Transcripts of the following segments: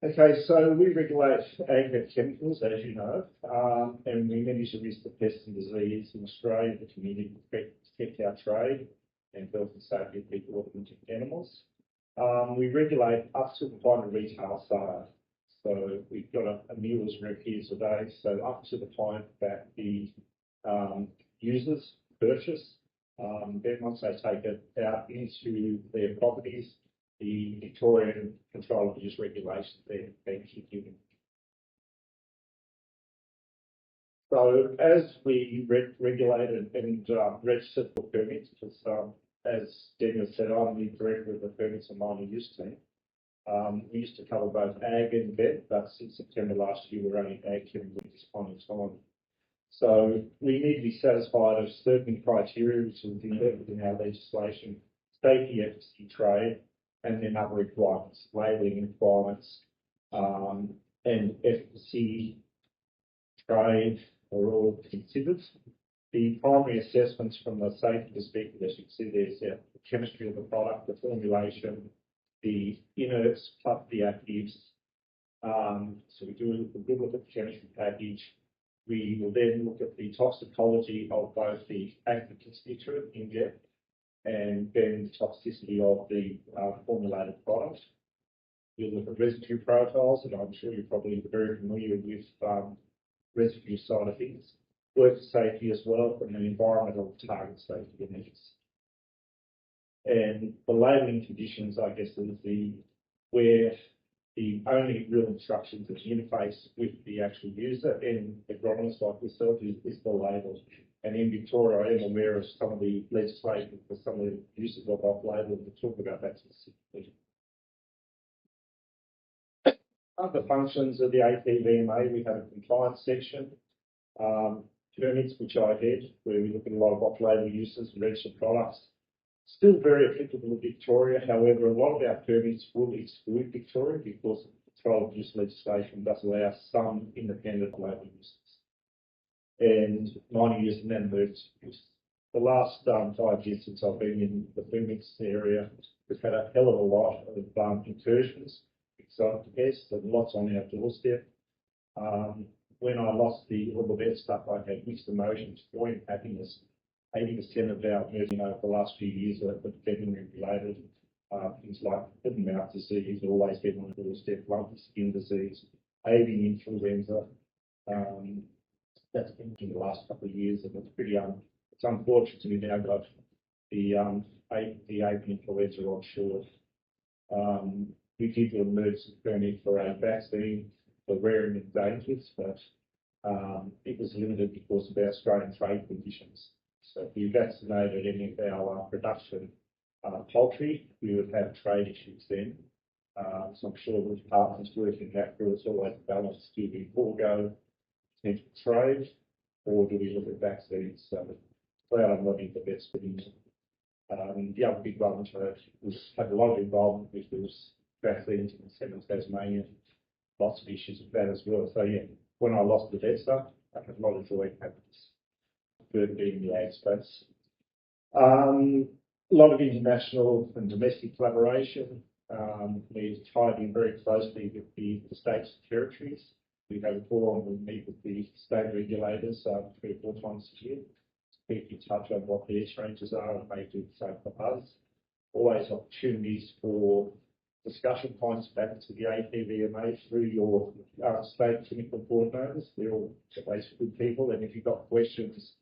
Okay, so we regulate ag chemicals, as you know, and we manage the risk of pests and disease in Australia. The community protect our trade and health and safety of people and animals. We regulate up to the point of retail sale. So we've got a millers rep here today. So up to the point that the users purchase, then once they take it out into their properties, the Victorian Control of Use regulations then kick in. So as we regulated and registered for permits, because as Daniel said, I'm the director of the Permits and Minor Use team. We used to cover both ag and vet, but since September last year, we're only ag chemicals at this point in time. So we need to be satisfied of certain criteria which is embedded in our legislation, safety, efficacy, trade, and then other requirements, labelling requirements, and efficacy, trade are all considered. The primary assessments from the safety perspective, as you can see, there's the chemistry of the product, the formulation, the inerts plus the actives. So we do a good look at the chemistry package. We will then look at the toxicology of both the active constituent in depth and then the toxicity of the formulated product. We'll look at residue profiles, and I'm sure you're probably very familiar with residue side of things. Worker safety as well, and then environmental target safety measures. And the labelling conditions, I guess, is where the only real instructions that interface with the actual user and agronomists like yourself is the label. And in Victoria, I am aware of some of the legislation for some of the uses of off-label to talk about that specifically. Other functions of the APVMA, we have a compliance section, permits, which I head, where we look at a lot of off-label uses and registered products. Still very applicable in Victoria. However, a lot of our permits will exclude Victoria because the control of use legislation does allow some independent label uses. And minor use and then emergency use. The last 5 years since I've been in the permits area, we've had a hell of a lot of incursions, exotic pests, and lots on our doorstep. When I lost all the vet stuff, I had mixed emotions, joy and happiness. 80% of our emerging over the last few years are veterinary related. Things like foot and mouth disease, always getting on the doorstep, lumpy skin disease, avian influenza. That's been in the last couple of years, and it's pretty it's unfortunate we've now got the avian influenza offshore. We did an emergency permit for a vaccine for rare and endangered, but it was limited because of our Australian trade conditions. So if we vaccinated any of our production poultry, we would have trade issues then. So I'm sure the department's working that through. It's always balanced. Do we forego potential trade, or do we look at vaccines? So I'm looking at the best fitting. The other big one which I had a lot of involvement with was vaccines in Central Tasmania. Lots of issues with that as well. So yeah, when I lost the vet stuff, I had a lot of joy and happiness. Third being the ag space. A lot of international and domestic collaboration. We've tied in very closely with the states and territories. We have a forum, we meet with the state regulators 3 or 4 times a year to keep in touch on what their changes are, and they do the same for us. Always opportunities for discussion points back to the APVMA through your state clinical coordinators. They're all basically good people, and if you've got questions,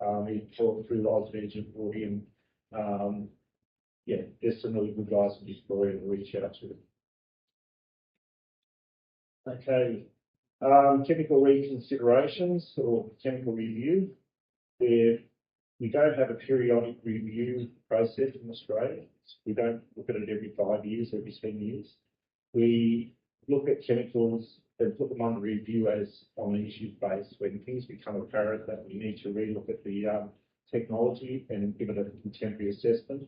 you talk through Rod Edmunsen, yeah, there's some really good guys in Victoria to reach out to. Okay, chemical reconsiderations or chemical review. We don't have a periodic review process in Australia. We don't look at it every 5 years, every 10 years. We look at chemicals and put them under review as on an issue base when things become apparent that we need to relook at the technology and give it a contemporary assessment.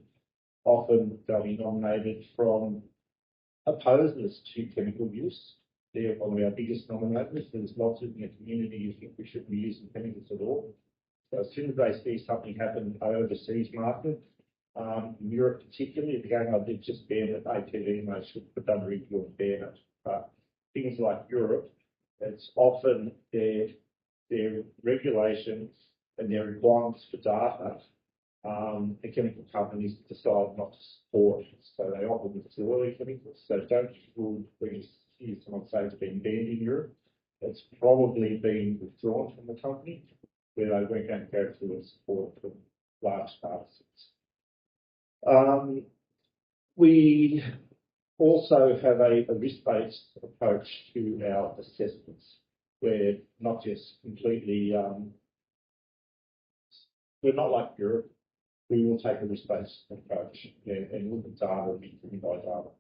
Often they'll be nominated from opposers to chemical use. They're one of our biggest nominators. There's lots in the community who think we shouldn't be using chemicals at all. So as soon as they see something happen overseas market, in Europe particularly, again, they've just banned it. APVMA should put under review and ban it. But things like Europe, it's often their regulations and their requirements for data, the chemical companies decide not to support. So they offer distillery chemicals. So don't when you hear someone say it's been banned in Europe, it's probably been withdrawn from the company where they weren't going to go through and support for large parts. We also have a risk-based approach to our assessments. We're not just completely, we're not like Europe. We will take a risk-based approach and look at data and be driven by data.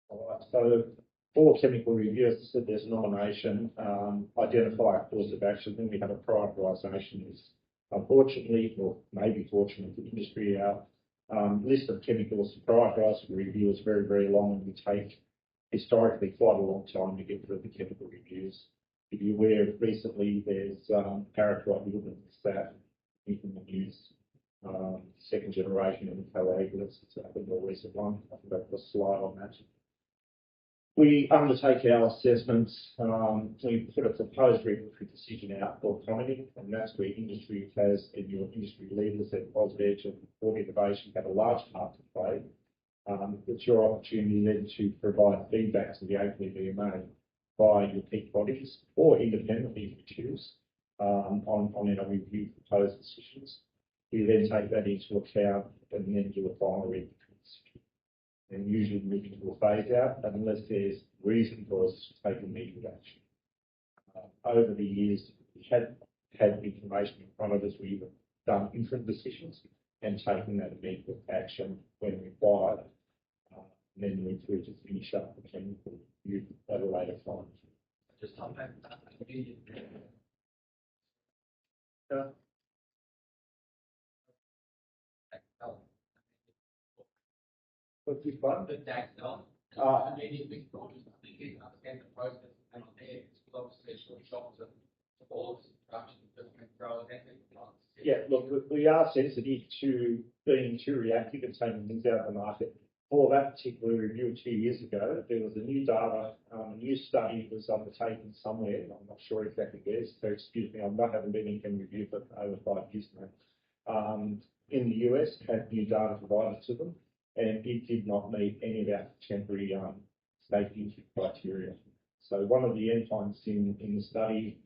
All right, so for chemical review, as I said, there's nomination, identify a course of action, then we have a prioritisation list. Unfortunately, or maybe fortunately for the industry, our list of chemicals to prioritise for review is very, very long, and we take historically quite a long time to get through the chemical reviews. If you're aware, recently there's paraquat that in the news, second generation of coagulants. It's a more recent one. I think I've got a slide on that. We undertake our assessments. We put a proposed regulatory decision out for commenting, and that's where industry has, and your industry leaders at VegNET and Hort Innovation have a large part to play. It's your opportunity then to provide feedback to the APVMA by your peak bodies or independently if you choose on our review proposed decisions. We then take that into account and then do a final regulatory decision. And usually move into a phase out unless there's reason for us to take immediate action. Over the years, we had information in front of us. We've done interim decisions and taken that immediate action when required. And then move through to finish up the chemical review at a later time. Just on that immediate. What's this one? The tax on immediately understand the process and on there, it's obviously short shops and all this production that grow and yeah, look, we are sensitive to being too reactive and taking things out of the market. For that particular review 2 years ago, there was a new data, a new study was undertaken somewhere. I'm not sure exactly where, so excuse me, I haven't been in chemical review for over 5 years now. In the US, had new data provided to them, and it did not meet any of our temporary safety criteria. So one of the endpoints in the study,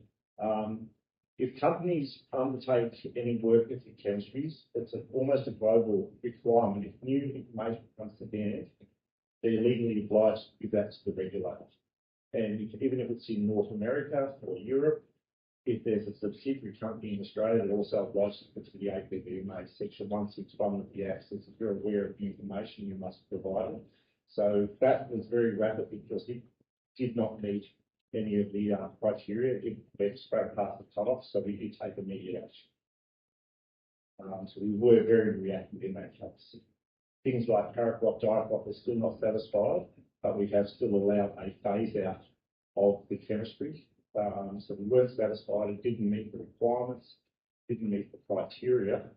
if companies undertake any work with the chemistries, it's almost a global requirement. If new information comes to hand, they're legally obliged to give that to the regulator. And even if it's in North America or Europe, if there's a subsidiary company in Australia, they're also obliged to put to the APVMA section 161 of the Act. So if you're aware of the information, you must provide it. So that was very rapid because it did not meet any of the criteria. It went straight past the cut-off, so we did take immediate action. So we were very reactive in that case. Things like paraquat, diquat, we're still not satisfied, but we have still allowed a phase out of the chemistry. So we weren't satisfied. It didn't meet the requirements, didn't meet the criteria,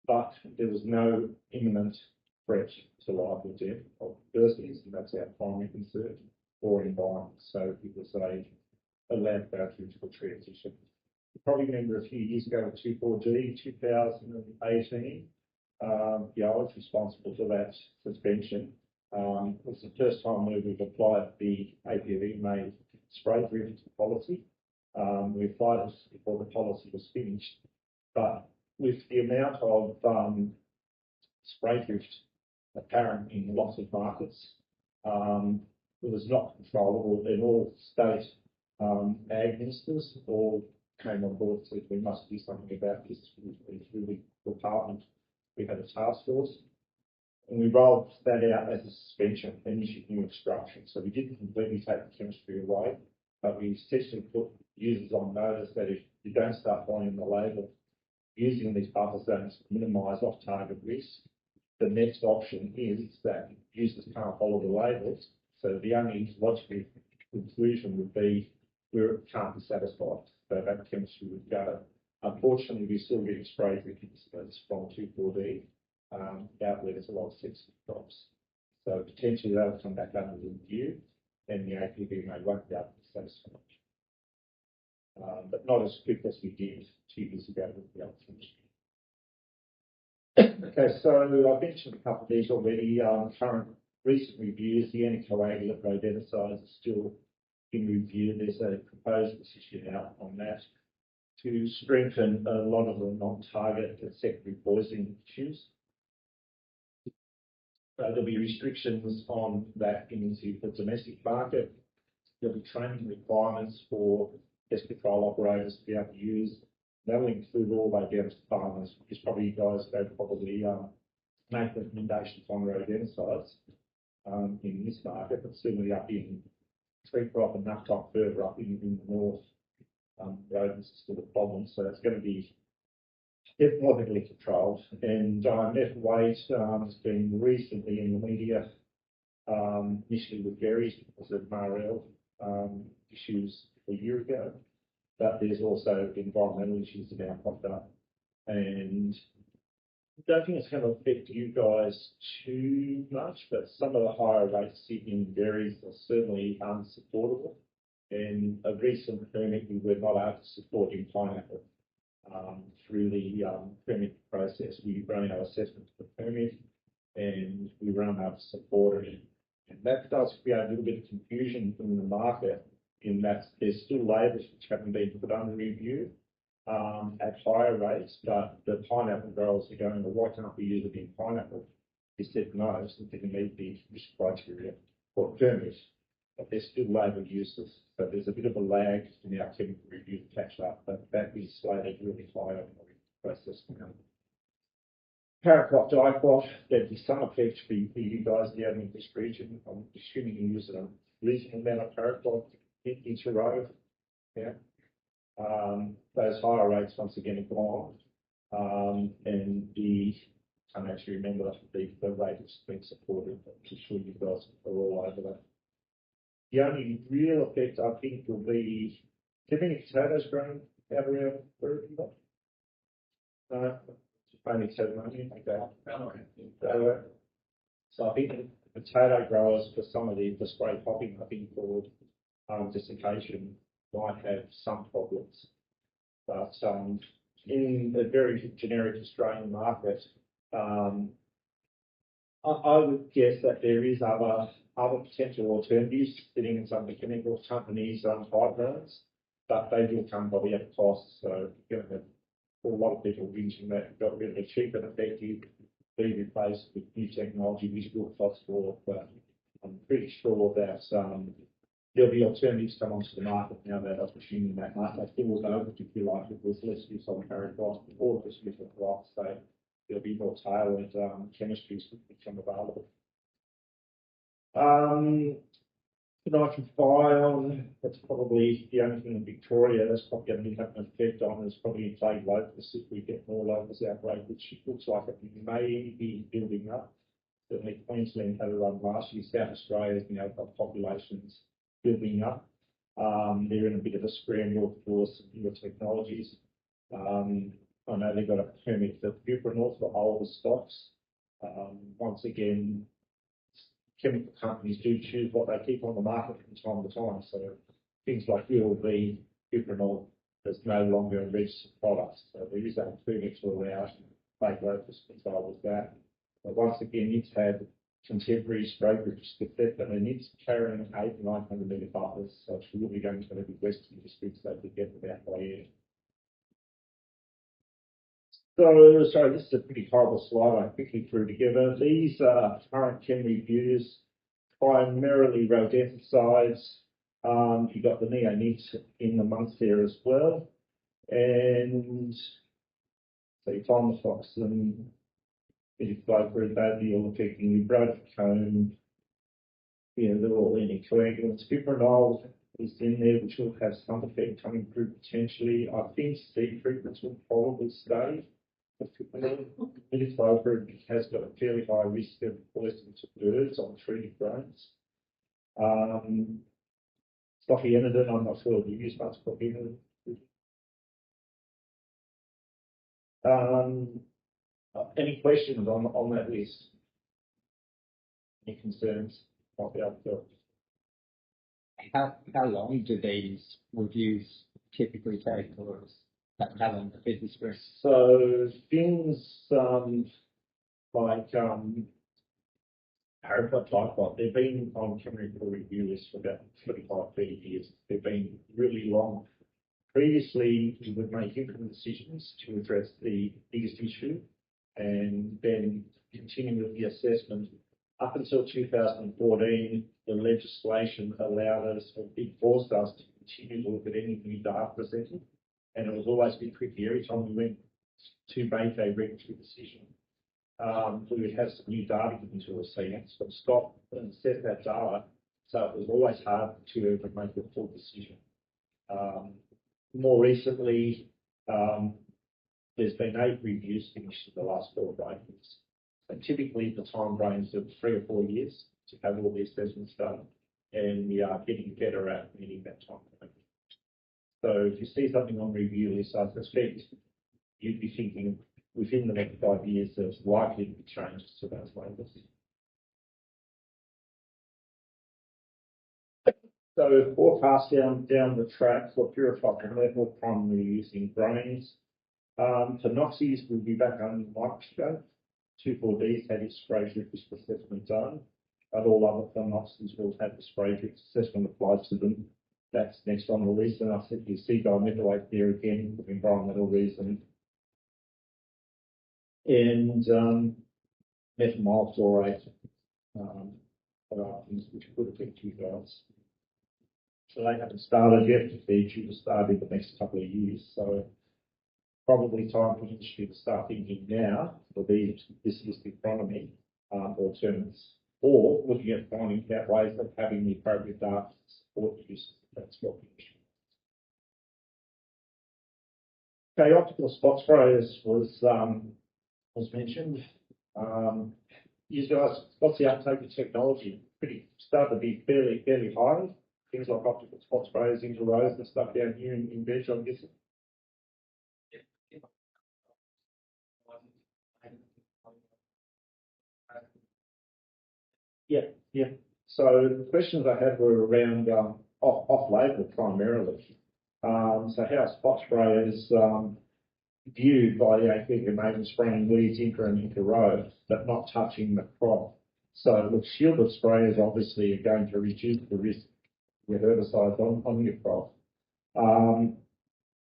but there was no imminent threat to life or death of persons, and that's our primary concern, or environment. So it was a lab go through to a transition. You probably remember a few years ago with 2,4-D, 2018. I was responsible for that suspension. It was the first time where we've applied the APVMA spray drift policy. We applied this before the policy was finished, but with the amount of spray drift apparent in lots of markets, it was not controllable, and all state ag ministers all came on board and said we must do something about this. Through the department, we had a task force, and we rolled that out as a suspension and issued new instructions. So we didn't completely take the chemistry away, but we essentially put users on notice that if you don't start following the label using these buffer zones to minimise off-target risk, the next option is that users can't follow the labels. So the only logical conclusion would be we can't be satisfied. So that chemistry would go. Unfortunately, we're still getting spray drift from 2,4-D. out where there's a lot of sensitive crops. So potentially they'll come back under review and the APVMA won't be able to satisfy it. But not as quick as we did 2 years ago with the other things. Okay, so I've mentioned a couple of these already. Current recent reviews, the anticoagulant rodenticides are still in review. There's a proposed decision out on that to strengthen a lot of the non-target and secondary poisoning issues. There'll be restrictions on that into the domestic market. There'll be training requirements for pest control operators to be able to use. That will include all the way down to farmers, because probably you guys don't probably make recommendations on rodenticides in this market, but certainly up in tree crop and nut crop further up in the north, rodents are still a problem. So it's going to be more heavily controlled. And net weight has been recently in the media, initially with berries because of MRL issues a year ago. But there's also environmental issues that now popped up. And I don't think it's going to affect you guys too much, but some of the higher rates in berries are certainly unsupportable. And a recent permit we were not able to support in pineapple through the permit process. We ran our assessment of the permit and we were unable to support it. And that does create a little bit of confusion in the market, in that there's still labels which haven't been put under review at higher rates, but the pineapple growers are going, well, why can't we use it in pineapple? He said no, so they can meet the risk criteria for permit, but there's still label uses. So there's a bit of a lag in our chemical review to catch up, but that is slated really high on the process now. Paraquat, dicot, there'd be some effect for you guys down in this region. I'm assuming you use a reasonable amount of paraquat into row. Yeah. Those higher rates once again are gone. And I can't actually remember the rate that's been supported, but I'm sure you guys are all over that. The only real effect I think will be, do you have any potatoes growing out around where you got? Only Tasmania, okay. So I think the potato growers for some of the spray popping, I think for desiccation might have some problems. But in a very generic Australian market, I would guess that there is other potential alternatives sitting in some of the chemical companies' pipelines, but they will come probably at a cost. So you're going to have a lot of people whinging that got rid of a cheap and effective, be replaced with new technology, which will cost more. But I'm pretty sure that there'll be alternatives come onto the market now that opportunity in that market. They will know, if you like, if there's less use on paraquat or less use on glyphosate, there'll be more tailored chemistries that become available. Nitrogen bion, that's probably the only thing in Victoria that's probably going to have an effect on is probably plague locusts if we get more locusts outbreak, which looks like it may be building up. Certainly Queensland had a run last year. South Australia has got populations building up. They're in a bit of a scramble for some newer technologies. I know they've got a permit for buprenorphine for older stocks. Once again, chemical companies do choose what they keep on the market from time to time. So things like ULV, buprenorphine is no longer a registered product. So there is that permit to allow plague locust control with that. But once again, it's had contemporary spray groups with that, and it's carrying 800 to 900 metre buffers. So it's really going to be western districts that we get without by air. So, sorry, this is a pretty horrible slide I quickly threw together. These are current chem reviews, primarily rodenticides. You've got the neonics in amongst there as well. And so you find the fox and if you flow through that, you're affecting your broadcomb. They're all anticoagulants. Fipronil is in there, which will have some effect coming through potentially. I think seed treatments will probably stay. Midiflow has got a fairly high risk of poison to birds on treated grains. Clophienidin, I'm not sure if you use much clophienidin. Any questions on that list? Any concerns? Might be able to. How long do these reviews typically take, or how long the business for? So things like Harrison type, they've been on chemical review lists for about 25, 30 years. They've been really long. Previously, we would make interim decisions to address the biggest issue and then continue with the assessment. Up until 2014, the legislation allowed us, or it forced us to continue to look at any new data presented, and it was always a bit tricky. Every time we went to make a regulatory decision, we would have some new data given to us, so you had to stop and assess that data. So it was always hard to ever make a full decision. More recently, there's been 8 reviews finished in the last 4 years. And typically the time frames of 3 or 4 years to have all the assessments done, and we are getting better at meeting that time frame. So if you see something on review list, I suspect you'd be thinking within the next 5 years there's likely to be changes to those labels. So forecast down the track for purified level, primarily using grains. For Noxies, we'll be back on the microscope. 2,4-D's had its spray drift assessment done, but all other Noxies will have the spray drift assessment applied to them. That's next on the list, and I said you see dimethylate there again for environmental reasons. And methyl fluorate, things which could affect you guys. So they haven't started yet. They're due to start in the next couple of years. So probably time for industry to start thinking now for this economy alternatives, or looking at finding out ways of having the appropriate data to support the use of transport industry. Okay, optical spot sprayers was mentioned. You guys, what's the uptake of technology? Started to be fairly high. Things like optical spot sprayers, into rows and stuff down here in Veg, I'm guessing. Yeah. So the questions I had were around off-label primarily. So how spot sprayers viewed by the APVMA as spraying weeds into rows, but not touching the crop. So the shielded sprayers obviously are going to reduce the risk with herbicides on your crop.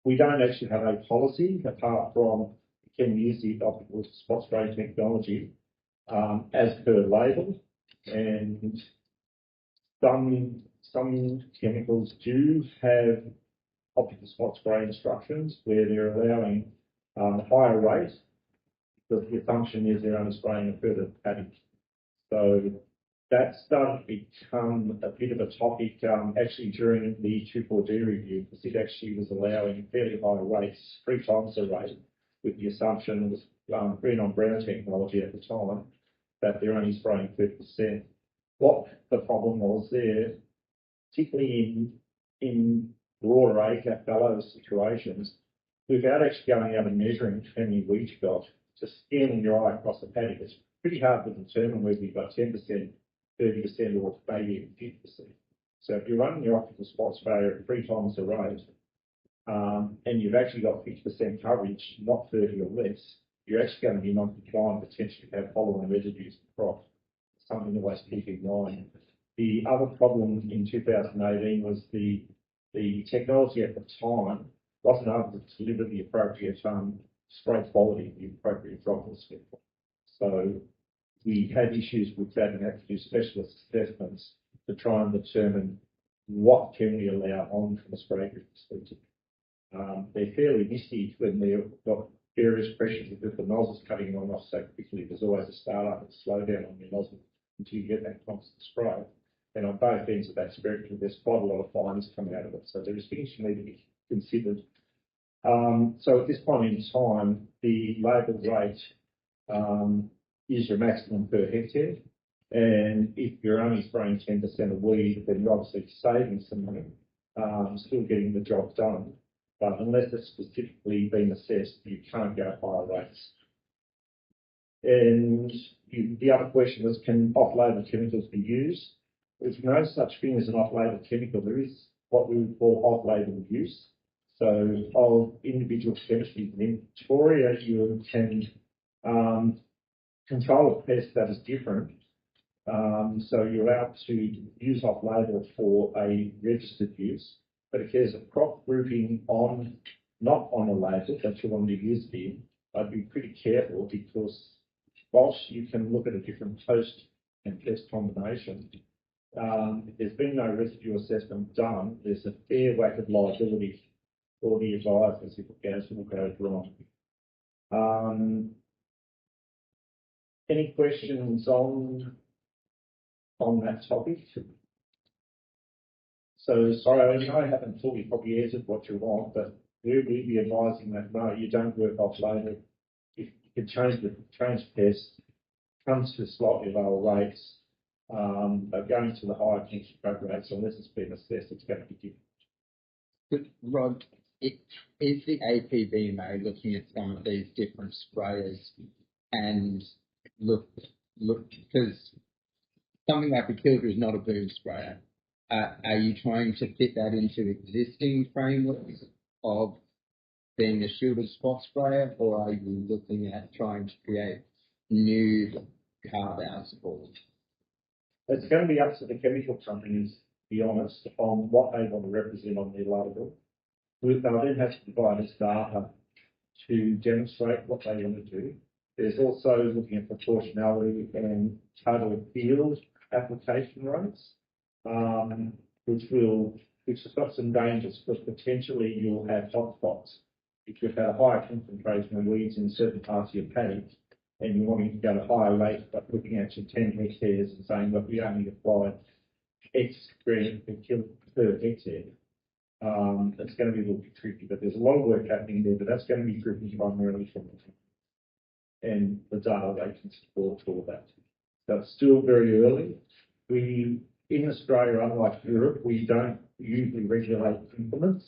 We don't actually have a policy apart from can we use the optical spot spray technology as per label, and some chemicals do have optical spot spray instructions where they're allowing higher rate, because the assumption is they're only spraying a further paddock. So that's starting to become a bit of a topic actually during the 2,4-D review, because it actually was allowing fairly high rates, 3 times the rate, with the assumption it was green on brown technology at the time, that they're only spraying 30%. What the problem was there, particularly in broader acre fallow situations, without actually going out and measuring how many weeds you've got, just scanning your eye across the paddock, it's pretty hard to determine whether you've got 10%, 30%, or maybe even 50%. So if you're running your optical spot sprayer at 3 times the rate, and you've actually got 50% coverage, not 30 or less, you're actually going to be non-compliant, potentially have pollen residues in the crop. Something to always keep in mind. The other problem in 2018 was the technology at the time wasn't able to deliver the appropriate spray quality, the appropriate droplet spectrum. So we had issues with that and had to do specialist assessments to try and determine what can we allow on from a spray perspective. They're fairly misty when they've got various pressures because the nozzle's cutting on off so quickly. There's always a start-up and slow down on your nozzle until you get that constant spray. And on both ends of that spectrum, there's quite a lot of fines coming out of it. So there is things you need to be considered. So at this point in time, the label rate is your maximum per hectare. And if you're only spraying 10% of weed, then you're obviously saving some money, still getting the job done. But unless it's specifically been assessed, you can't go higher rates. And the other question was, can off-label chemicals be used? There's no such thing as an off-label chemical. There is what we would call off-label use. So of individual chemistries in Victoria, you can control a pest that is different. So you're allowed to use off-label for a registered use. But if there's a crop grouping not on a label that you want to use it in, I'd be pretty careful, because whilst you can look at a different host and pest combination, if there's been no residue assessment done, there's a fair whack of liability for the advisors if it goes wrong. Any questions on that topic? So sorry, I haven't fully probably answered what you want, but we'll be advising that no, you don't work off label. If you can change pests, comes to slightly lower rates, but going to the higher chemical rates, unless it's been assessed, it's going to be different. But Rod, is the APVMA looking at some of these different sprayers and look, because something like a Kilda is not a boom sprayer. Are you trying to fit that into existing frameworks of being a shielded spot sprayer, or are you looking at trying to create new carve-outs for them? It's going to be up to the chemical companies, to be honest, on what they want to represent on their label. They'll then have to provide us data to demonstrate what they want to do. There's also looking at proportionality and total field application rates, which has got some dangers, because potentially you'll have hotspots. If you've had a higher concentration of weeds in certain parts of your paddock, and you're wanting to go to higher rates, but looking at your 10 hectares and saying, look, we only apply X gram per hectare, it's going to be a little bit tricky, but there's a lot of work happening there, but that's going to be driven primarily from the and the data they can support for that. So it's still very early. In Australia, unlike Europe, we don't usually regulate implements.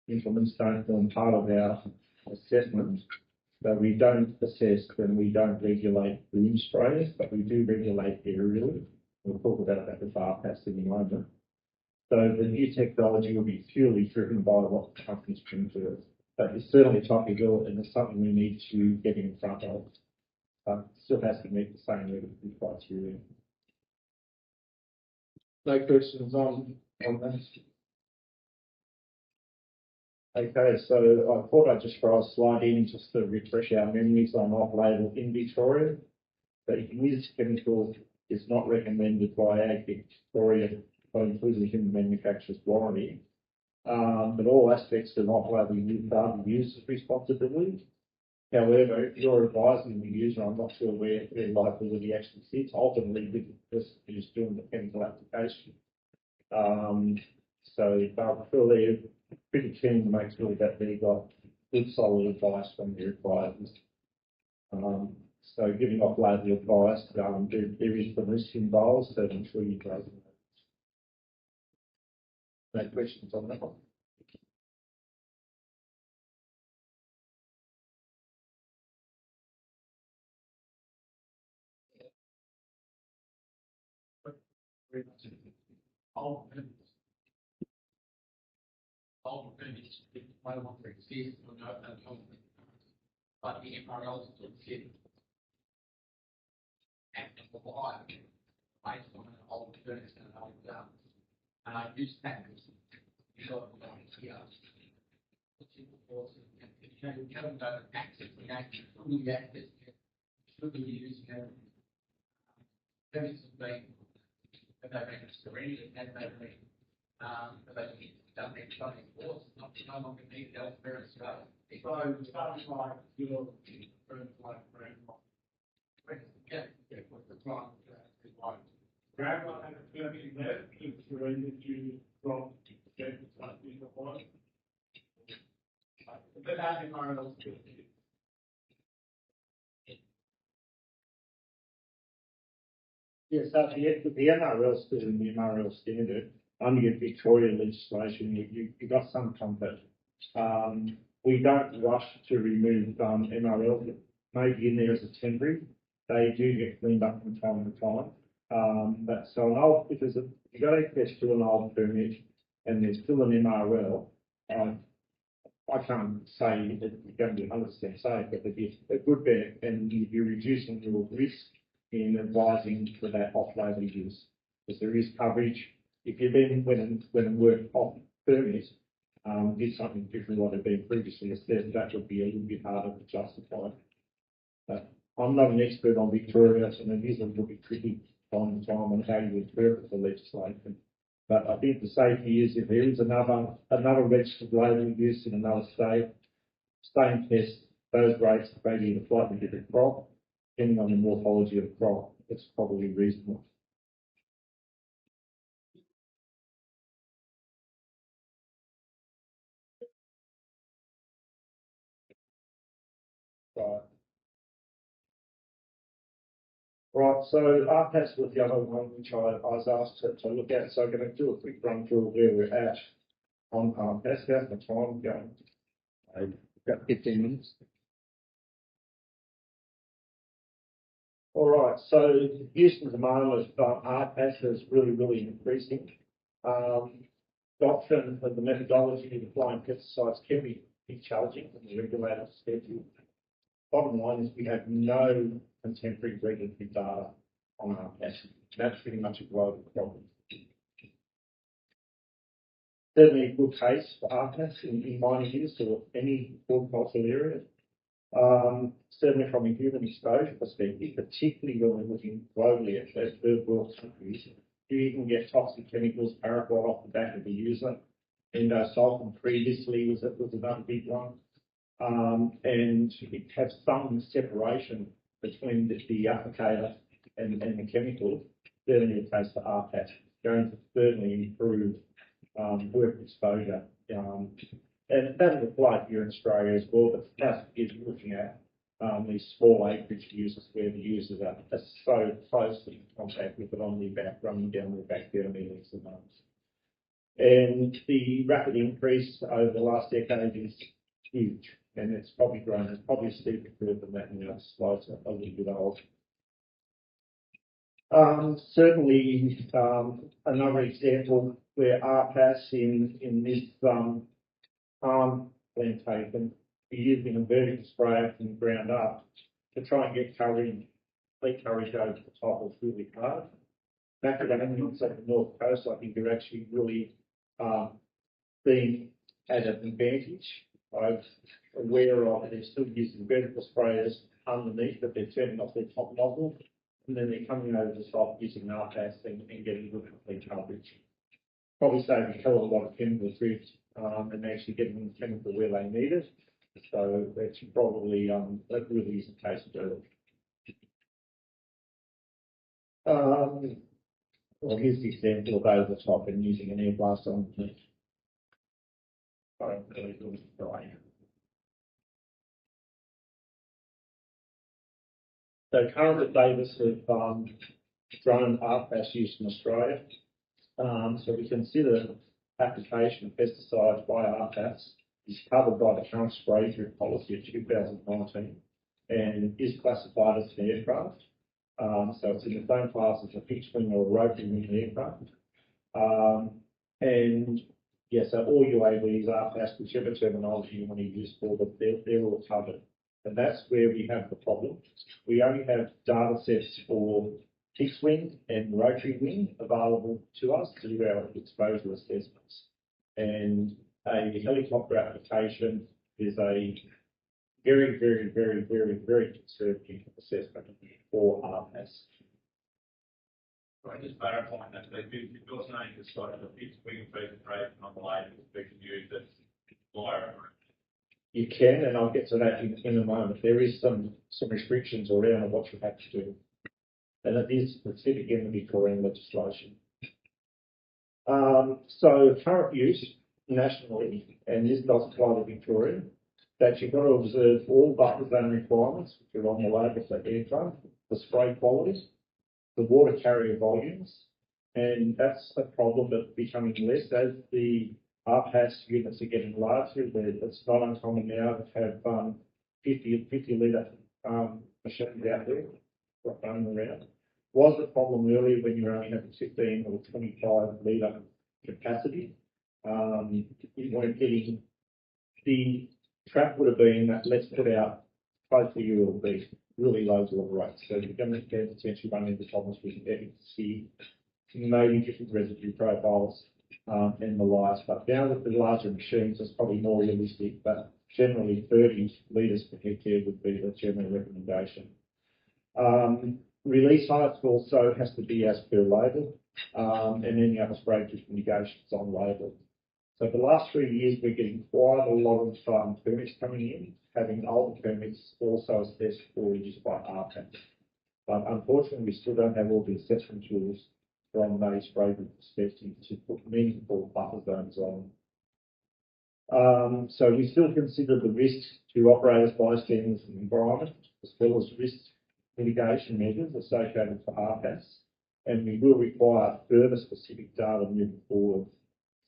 Implements don't form part of our assessment. So we don't assess and we don't regulate boom sprayers, but we do regulate aerially. We'll talk about that with RPAS in a moment. So the new technology will be purely driven by what the companies bring to us. But it's certainly topical, and it's something we need to get in front of. But still has to meet the same regulatory criteria. No questions on that? Okay, so I thought I'd just throw a slide in just to refresh our memories on off-label in Victoria. The used chemical is not recommended by Ag Victoria, including human manufacturer's warranty. But all aspects of off-label use are the user's responsibility. However, if you're advising the user, I'm not sure where their liability actually sits. Ultimately, the person who's doing the chemical application. So I'm sure they're pretty keen to make sure that they've got good, solid advice from their advisors. So giving off-label advice, there is the risk involved, so I'm sure you guys know. No questions on that one? But the MRLs still sit and provide based on an old furnace and an old use patterns. You got here, you haven't got access to nature, fully access to should be using furnaces being that they've been surrendered and they've been done their training course, not no longer needed elsewhere in Australia. So starting like your grandma had a permit there to surrender to from but that environmental Yes, so the MRL still in the MRL standard. Under your Victorian legislation, you've got some comfort. We don't rush to remove MRL. Maybe in there as a temporary. they do get cleaned up from time to time. But so an old, because if you got access to an old permit and there's still an MRL, I can't say that you're going to be 100% safe, but it'd be a good bet, and you'd be reducing your risk in advising for that off-label use, because there is coverage. If you then when and work off permit, did something different what had been previously assessed, that would be a little bit harder to justify. But I'm not an expert on Victoria, and it is a little bit tricky time to time on how you interpret the legislation. But I think the safety is if there is another registered label use in another state, stay and test those rates maybe in a slightly different crop, depending on the morphology of the crop, it's probably reasonable. Right, so RPAS was the other one which I was asked to look at, so I'm going to do a quick run through of where we're at on RPAS. How's the time going? I've got 15 minutes. All right, so use and demand of RPAS is really increasing. Adoption of the methodology of applying pesticides can be challenging from the regulator's perspective. Bottom line is we have no contemporary regulatory data on RPAS. That's pretty much a global problem. Certainly a good case for RPAS in mining use or any horticultural area. Certainly from a human exposure perspective, particularly when we're looking globally at third world countries, you can get toxic chemicals, paraquat off the back of the user. Endosulfan previously was another big one. And it has some separation between the applicator and the chemical, certainly the case for RPAS, going to certainly improve work exposure. And that will apply here in Australia as well, but that's is looking at these small acreage users where the users are so closely in contact with it on the back, running down the back there millions of months. And the rapid increase over the last decade is huge, and it's probably grown. It's probably a steeper curve than that now. It's slides a little bit old. Certainly, another example where RPAS in this palm plantation be using a vertical sprayer from the ground up to try and get coverage, leaf coverage over the top is really hard. Macadamians at the north coast, I think, are actually really being at an advantage. I'm aware of they're still using vertical sprayers underneath, but they're turning off their top nozzle, and then they're coming over the top using RPAS and getting good complete coverage. Probably saving a hell of a lot of chemical drift and actually getting the chemical where they need it. So that's probably that really is the case of it. Well, here's the example of over the top and using an air blast underneath. Really good dry. So currently, Davis have drone RPAS use in Australia. So we consider application of pesticides by RPAS is covered by the current spray through policy of 2019 and is classified as an aircraft. So it's in the same class as a fixed wing or a rotary wing aircraft. And yeah, so all UAVs, RPAS, whichever terminology you want to use for them, they're all covered. And that's where we have the problem. We only have data sets for fixed wing and rotary wing available to us to do our exposure assessments. And a helicopter application is a very conservative assessment for RPAS. Right, just clarifying that, if you're saying it's got a fixed wing presentation on the label, we can use it via. You can, and I'll get to that in a moment. There is some restrictions around what you have to do, and it is specific in the Victorian legislation. So current use nationally, and this does apply to Victoria, that you've got to observe all buffer zone requirements, which are on the label for aircraft, the spray quality, the water carrier volumes, and that's a problem that's becoming less as the RPAS units are getting larger. It's not uncommon now to have 50 litre machines out there. running around. Was the problem earlier when you were only having 15 or 25 litre capacity? You weren't getting the trap would have been that let's put out close to you will be really low water rates. So you're going to get potentially run into problems with efficacy, maybe different residue profiles, and the like. But now with the larger machines, it's probably more realistic, but generally 30 litres per hectare would be the general recommendation. Release height also has to be as per label, and any other spray mitigations on label. So the last 3 years, we're getting quite a lot of permits coming in, having older permits also assessed for use by RPAS. But unfortunately, we still don't have all the assessment tools from a spray perspective to put meaningful buffer zones on. So we still consider the risks to operators, bystanders and environment, as well as risk mitigation measures associated for RPAS, and we will require further specific data moving forward.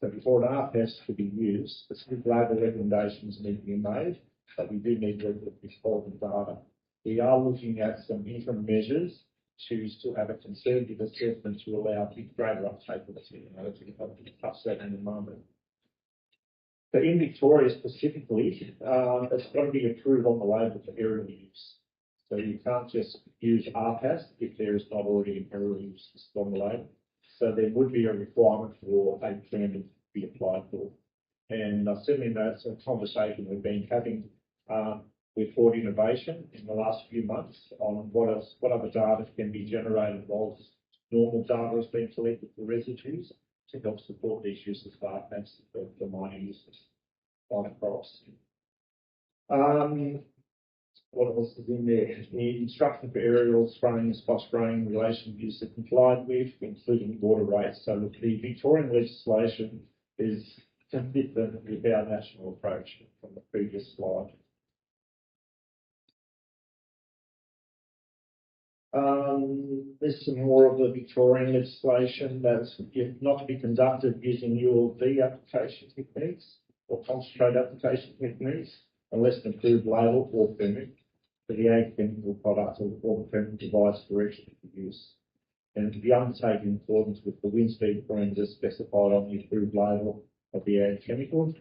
So before an RPAS to be used, specific label recommendations need to be made, but we do need regulatory quality data. We are looking at some interim measures to still have a conservative assessment to allow greater uptake of the technology. I'll touch that in a moment. So in Victoria specifically, it's got to be approved on the label for aerial use. So you can't just use RPAS if there is not already an aerial use on the label. So there would be a requirement for a permit to be applied for. And certainly that's a conversation we've been having with Hort Innovation in the last few months on what other data can be generated while normal data has been collected for residues to help support these uses of RPAS for mining uses, minor crops. What else is in there? The instruction for aerial spraying and spot spraying in relation to use are complied with, including water rates. So look, the Victorian legislation is consistent with our national approach from the previous slide. There's some more of the Victorian legislation that's not to be conducted using ULV application techniques or concentrate application techniques unless an approved label or permit for the ag chemical product or the permit provides direction for use. And to be undertaken in accordance with the wind speed parameters specified on the approved label of the ag chemical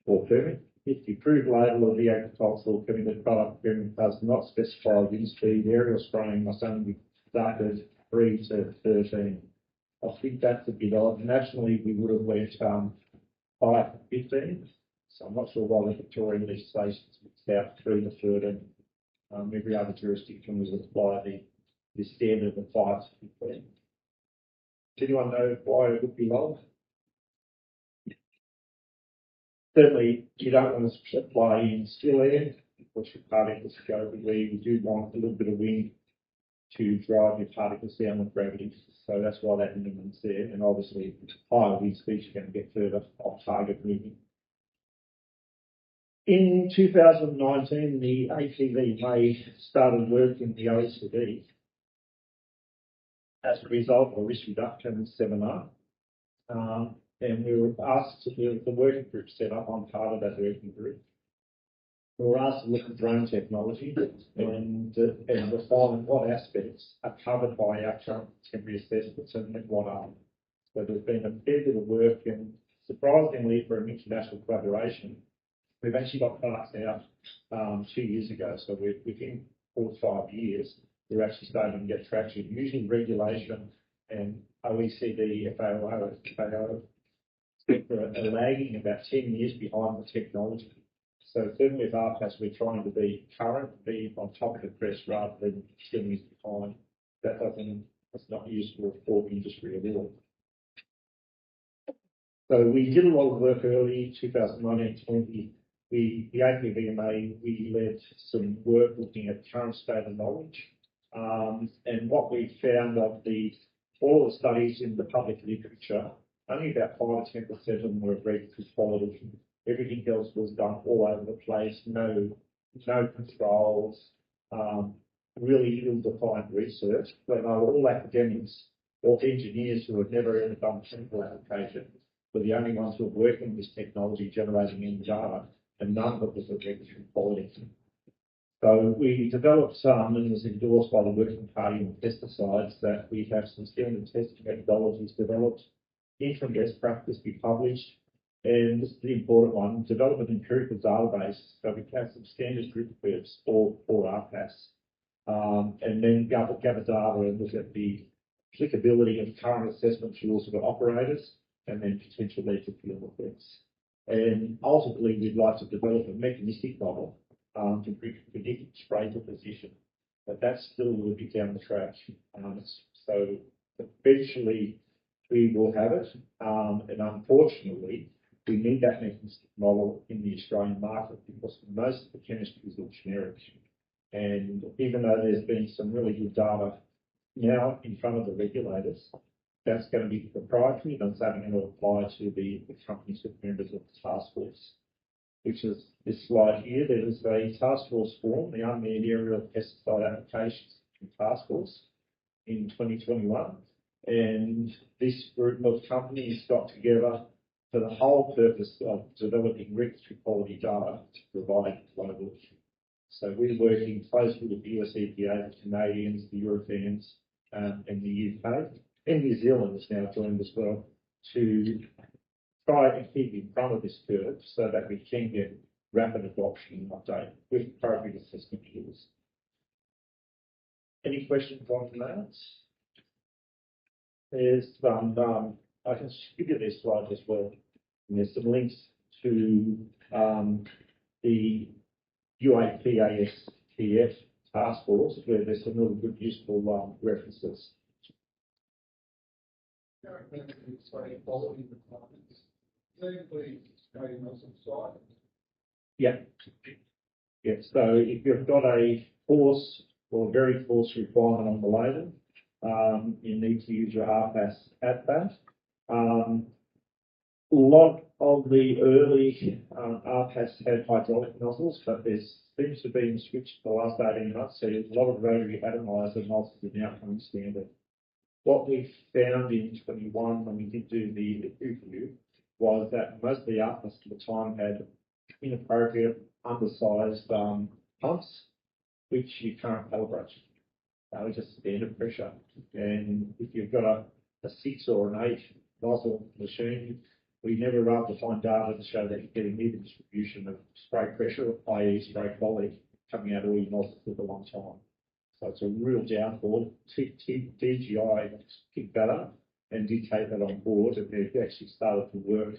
or permit. If the approved label of the agricultural chemical product permit does not specify wind speed, aerial spraying must only be conducted 3 to 13. I think that's a bit odd. Nationally, we would have went 5 to 15. So I'm not sure why the Victorian legislation is out 3 to 13. Every other jurisdiction was apply the standard of 5 to 15. Does anyone know why it would be lower? Certainly, you don't want to apply in still air, which your particles go where you do want a little bit of wind to drive your particles down with gravity. So that's why that minimum's there. And obviously, higher wind speeds, you're going to get further off target moving. In 2019, the APVMA started work in the OECD as a result of a risk reduction seminar. And we were asked to do the working group set up. I'm part of that working group. We were asked to look at drone technology and refine what aspects are covered by our current temporary assessments and what aren't. So there's been a fair bit of work, and surprisingly for an international collaboration, we've actually got products out 2 years ago. So within 4 to 5 years, we're actually starting to get traction. Usually regulation and OECD, FAO are lagging about 10 years behind the technology. So certainly with RPAS, we're trying to be current, be on top of the press rather than 10 years behind. That's not useful for the industry at all. So we did a lot of work early, 2019-20. The APVMA, we led some work looking at current state of knowledge. And what we found of all the studies in the public literature, only about 5 to 10% of them were regulatory quality. Everything else was done all over the place, no controls, really ill-defined research. But they were all academics or engineers who had never ever done chemical application. Were the only ones who were working with this technology, generating any data, and none of it was of regulatory quality. So we developed some, and was endorsed by the Working Party on pesticides, that we have some standard testing methodologies developed, interim best practice be published, and this is the important one, develop an empirical database so we have some standard group curves for RPAS, and then gather data and look at the applicability of current assessment tools for operators, and then potential legal field effects. And ultimately, we'd like to develop a mechanistic model to predict spray position, but that's still a little bit down the track. So eventually we will have it, and unfortunately we need that mechanistic model in the Australian market because most of the chemistry is all generic. And even though there's been some really good data now in front of the regulators, that's going to be proprietary and it's only going to apply to the companies that are members of the task force, which is this slide here. There was a task force formed, the Unmanned Aerial Pesticide Applications Task Force in 2021, and this group of companies got together for the whole purpose of developing regulatory quality data to provide globally. So we're working closely with the US EPA, the Canadians, the Europeans, and the UK, and New Zealand has now joined as well, to try and keep in front of this curve so that we can get rapid adoption and update with appropriate assessment tools. Any questions on that? There's I can give you this slide as well. And there's some links to the UAPASTF task force where there's some really good useful references. Yeah. Yeah. So if you've got a coarse or very coarse requirement on the label, you need to use your RPAS at that. A lot of the early RPAS had hydraulic nozzles, but there seems to have been switched the last 18 months. So a lot of rotary atomizer nozzles are now coming standard. What we found in 21 when we did do the review was that most of the RPAS at the time had inappropriate, undersized pumps, which you can't calibrate. It's just standard pressure. And if you've got a 6 or an 8 nozzle machine, we never were able to find data to show that you're getting even distribution of spray pressure, i.e. spray quality, coming out of all your nozzles at the one time. So it's a real downfall. DGI picked that up and did take that on board, and they've actually started to work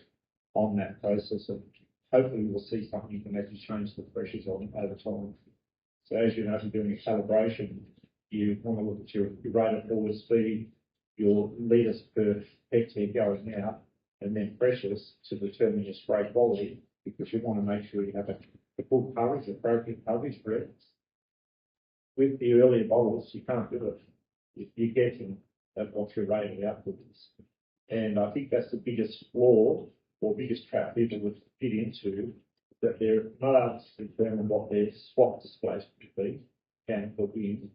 on that process, and hopefully we'll see something you can actually change the pressures on over time. So as you know, if you're doing a calibration, you want to look at your rate of forward speed, your litres per hectare going out, and then pressures to determine your spray quality, because you want to make sure you have the full coverage, appropriate coverage for it. With the earlier models, you can't do it. You're guessing at what your rate of output is. And I think that's the biggest flaw or biggest trap people would fit into, that they're not able to determine what their swap displacement would be, can put in,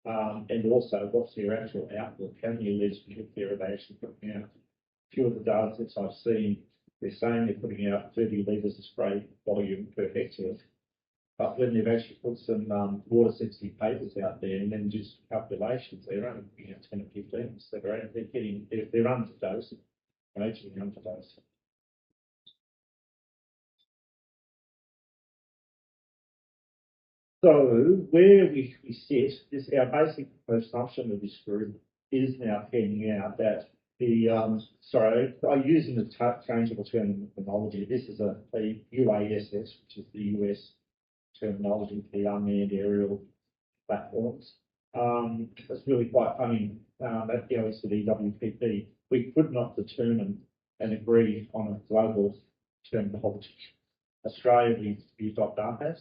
and also what's their actual output, how many litres per hectare are they actually putting out. A few of the data sets I've seen, they're saying they're putting out 30 litres of spray volume per hectare. But when they've actually put some water sensitive papers out there and then just calculations, they're only putting out 10 or 15. So they're underdosing, majorly underdosing. So where we sit, is our basic assumption of this group is now panning out that the, I'm using the changeable terminology. This is a UASS, which is the US terminology for the unmanned aerial platforms. It's really quite funny at the OECD WPP, we could not determine and agree on a global terminology. Australia, we used RPAS.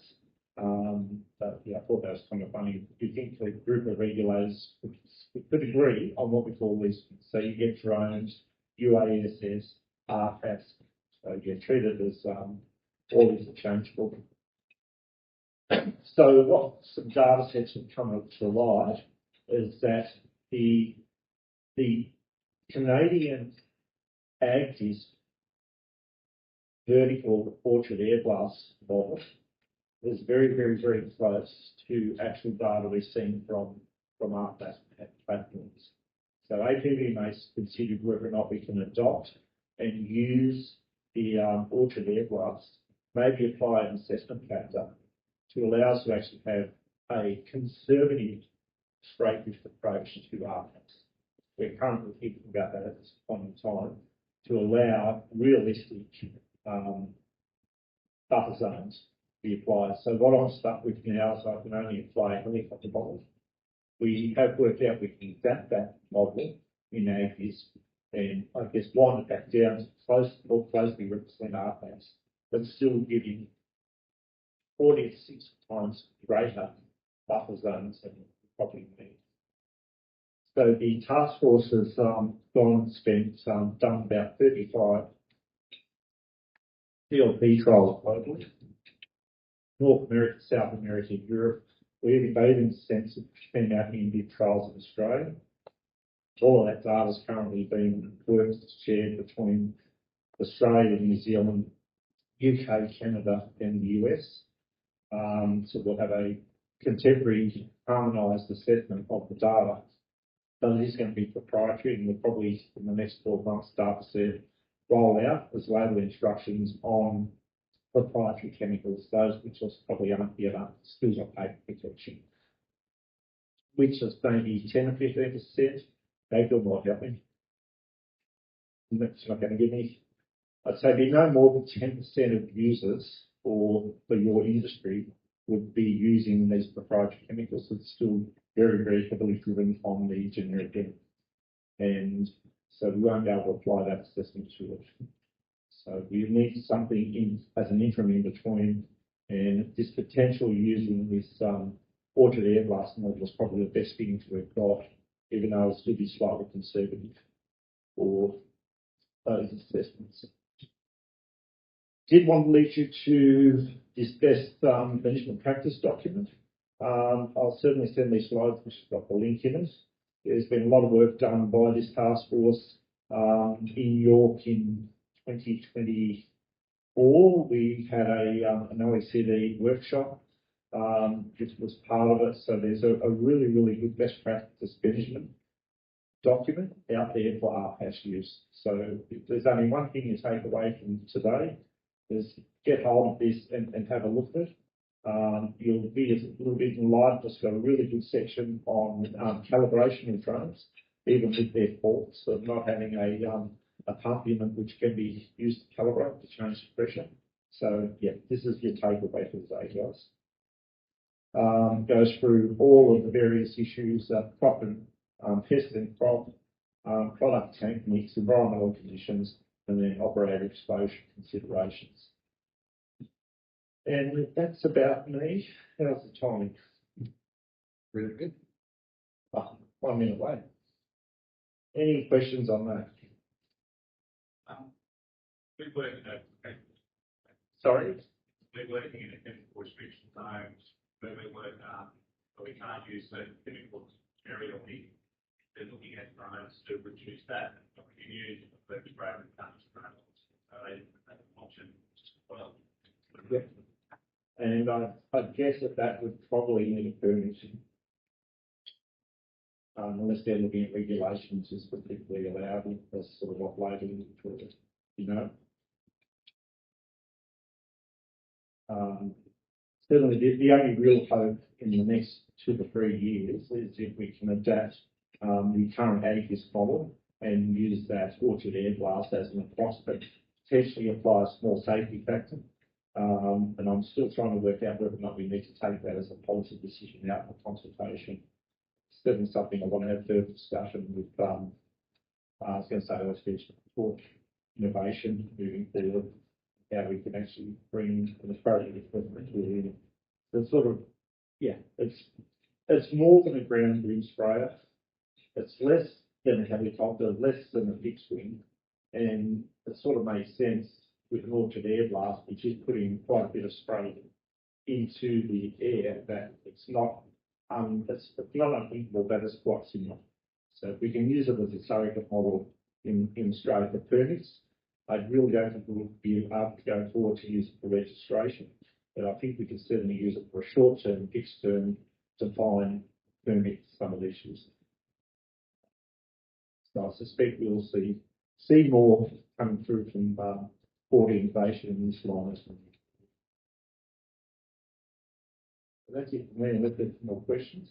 But yeah, I thought that was kind of funny. You think the group of regulators could agree on what we call these. So you get drones, UASS, RPAS. So you treat it as all these interchangeable. So what some data sets have come up to light is that the Canadian AGTIS vertical orchard air blast model is very, very, very close to actual data we're seeing from our platforms. So APVMA is considered whether or not we can adopt and use the orchard air blast, maybe apply an assessment factor to allow us to actually have a conservative straight drift approach to RPAS. We're currently thinking about that at this point in time to allow realistic buffer zones to be applied. So what I'm stuck with now is I can only apply a helicopter model. We have worked out we can adapt that model in APIs and I guess wind it back down to more closely represent RPAS, but still giving 40 to 60 times greater buffer zones than we probably need. So the task force has gone and spent, done about 35 CLP trials globally. North America, South America, Europe. They've even spent out India trials in Australia. All of that data is currently being worked and shared between Australia, New Zealand, UK, Canada, and the US. So we'll have a contemporary, harmonised assessment of the data. But it is going to be proprietary, and we'll probably, in the next 12 months, start to see it roll out as label instructions on proprietary chemicals, those which probably aren't yet still got patent protection, which is maybe 10 or 15%. They feel more helping. That's not going to give me, I'd say, be no more than 10% of users for your industry would be using these proprietary chemicals. It's still very, very heavily driven on the generic end. And so we won't be able to apply that assessment to it. So we need something in as an interim in between, and this potential using this orchard air blast model is probably the best thing to have got, even though it'll still be slightly conservative for those assessments. Did want to lead you to this best management practice document. I'll certainly send these slides, which has got the link in it. There's been a lot of work done by this task force in York in 2024. We had an OECD workshop, which was part of it. So there's a really, really good best practice management document out there for RPAS use. So if there's only one thing you take away from today, is get hold of this and have a look at it. You'll be a little bit enlightened. It's got a really good section on calibration of drones, even with their faults of not having a pump unit which can be used to calibrate to change the pressure. So yeah, this is your takeaway for today, guys. Goes through all of the various issues, crop and pest and crop, product tank mix, environmental conditions, and then operator exposure considerations. And that's about me. How's the timing? Really good. Oh, 1 minute away. Any questions on that? We're working at, Sorry? we're working in a chemical restriction zone where we work, but we can't use certain chemicals aerially. They're looking at drones to reduce that. But we can use the spray and can't spray. So they have an option as well. Yeah. And I guess that would probably need a permit. Unless they're looking at regulations is particularly allowed as sort of off-labelling for it, you know. Certainly the only real hope in the next 2 to 3 years is if we can adapt the current APIS model and use that orchard air blast as an approximate, potentially apply a small safety factor. And I'm still trying to work out whether or not we need to take that as a policy decision out for consultation. Certainly something I want to have further discussion with, I was going to say, let's finish Hort Innovation moving forward, how we can actually bring an appropriate equipment in. It's sort of, yeah, it's more than a ground wind sprayer. It's less than a helicopter, less than a fixed wing, and it sort of makes sense with an orchard air blast, which is putting quite a bit of spray into the air, that it's not unthinkable that it's quite similar. So if we can use it as a surrogate model in Australia for permits, I really don't think we'll be able to go forward to use it for registration. but I think we can certainly use it for a short-term, fixed term to find permit some of the issues. So I suspect we'll see more coming through from Hort Innovation in this line as well. So that's it from me, unless there's more questions.